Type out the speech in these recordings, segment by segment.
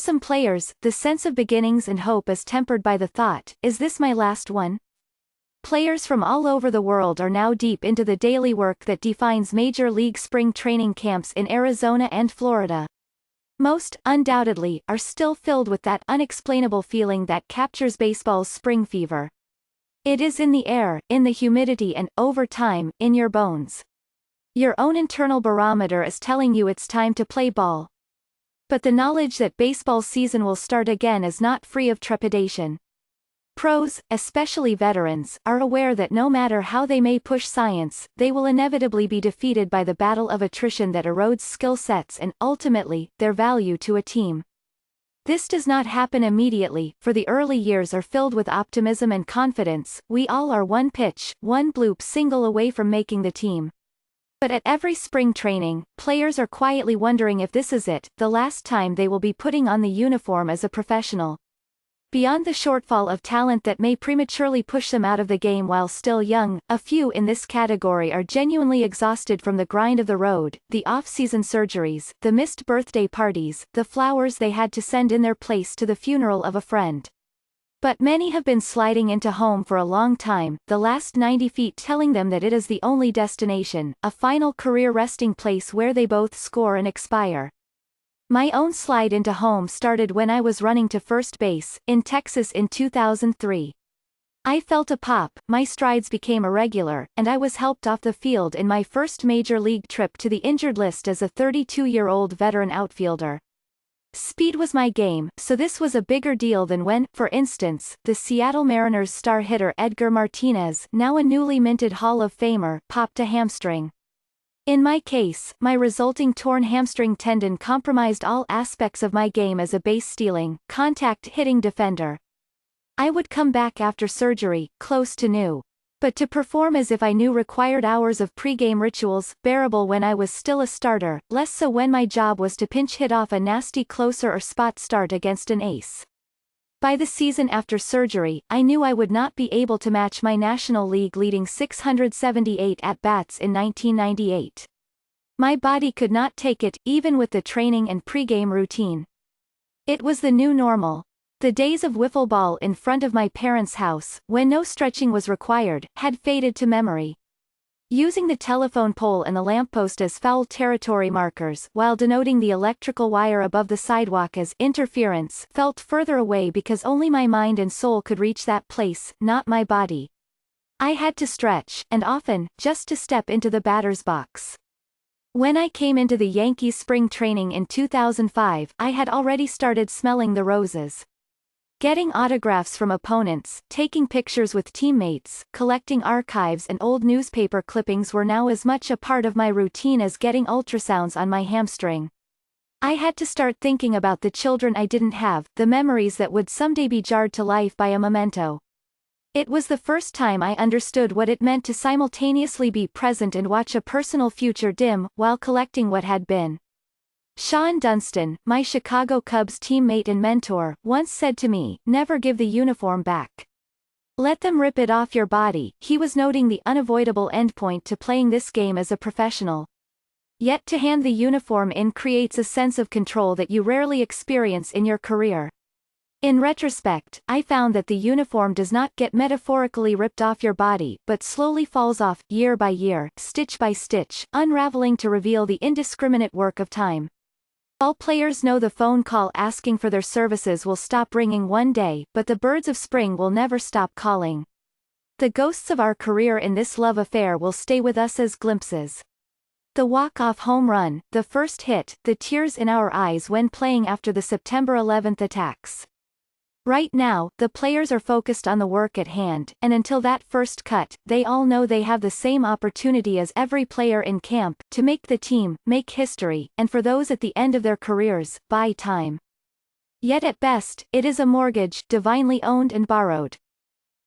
some players, the sense of beginnings and hope is tempered by the thought, is this my last one? Players from all over the world are now deep into the daily work that defines Major League spring training camps in Arizona and Florida. Most, undoubtedly, are still filled with that unexplainable feeling that captures baseball's spring fever. It is in the air, in the humidity and, over time, in your bones. Your own internal barometer is telling you it's time to play ball. But the knowledge that baseball season will start again is not free of trepidation. Pros, especially veterans, are aware that no matter how they may push science, they will inevitably be defeated by the battle of attrition that erodes skill sets and, ultimately, their value to a team. This does not happen immediately, for the early years are filled with optimism and confidence. We all are one pitch, one bloop single away from making the team. But at every spring training, players are quietly wondering if this is it, the last time they will be putting on the uniform as a professional. Beyond the shortfall of talent that may prematurely push them out of the game while still young, a few in this category are genuinely exhausted from the grind of the road, the off-season surgeries, the missed birthday parties, the flowers they had to send in their place to the funeral of a friend. But many have been sliding into home for a long time, the last 90 feet telling them that it is the only destination, a final career resting place where they both score and expire. My own slide into home started when I was running to first base, in Texas in 2003. I felt a pop, my strides became irregular, and I was helped off the field in my first major league trip to the injured list as a 32-year-old veteran outfielder. Speed was my game, so this was a bigger deal than when, for instance, the Seattle Mariners star hitter Edgar Martinez, now a newly minted Hall of Famer, popped a hamstring. In my case, my resulting torn hamstring tendon compromised all aspects of my game as a base-stealing, contact-hitting defender. I would come back after surgery, close to new. But to perform as if I knew required hours of pre-game rituals, bearable when I was still a starter, less so when my job was to pinch hit off a nasty closer or spot start against an ace. By the season after surgery, I knew I would not be able to match my National League leading 678 at-bats in 1998. My body could not take it, even with the training and pre-game routine. It was the new normal. The days of wiffle ball in front of my parents' house, when no stretching was required, had faded to memory. Using the telephone pole and the lamppost as foul territory markers while denoting the electrical wire above the sidewalk as interference felt further away because only my mind and soul could reach that place, not my body. I had to stretch, and often, just to step into the batter's box. When I came into the Yankees spring training in 2005, I had already started smelling the roses. Getting autographs from opponents, taking pictures with teammates, collecting archives and old newspaper clippings were now as much a part of my routine as getting ultrasounds on my hamstring. I had to start thinking about the children I didn't have, the memories that would someday be jarred to life by a memento. It was the first time I understood what it meant to simultaneously be present and watch a personal future dim, while collecting what had been. Sean Dunston, my Chicago Cubs teammate and mentor, once said to me, "Never give the uniform back. Let them rip it off your body." He was noting the unavoidable endpoint to playing this game as a professional. Yet to hand the uniform in creates a sense of control that you rarely experience in your career. In retrospect, I found that the uniform does not get metaphorically ripped off your body, but slowly falls off, year by year, stitch by stitch, unraveling to reveal the indiscriminate work of time. All players know the phone call asking for their services will stop ringing one day, but the birds of spring will never stop calling. The ghosts of our career in this love affair will stay with us as glimpses. The walk-off home run, the first hit, the tears in our eyes when playing after the September 11th attacks. Right now, the players are focused on the work at hand, and until that first cut, they all know they have the same opportunity as every player in camp, to make the team, make history, and for those at the end of their careers, buy time. Yet at best, it is a mortgage, divinely owned and borrowed.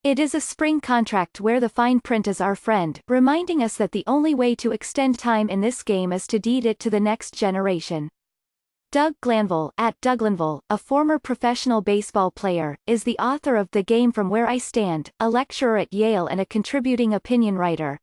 It is a spring contract where the fine print is our friend, reminding us that the only way to extend time in this game is to deed it to the next generation. Doug Glanville, at Douglanville, a former professional baseball player, is the author of The Game from Where I Stand, a lecturer at Yale and a contributing opinion writer.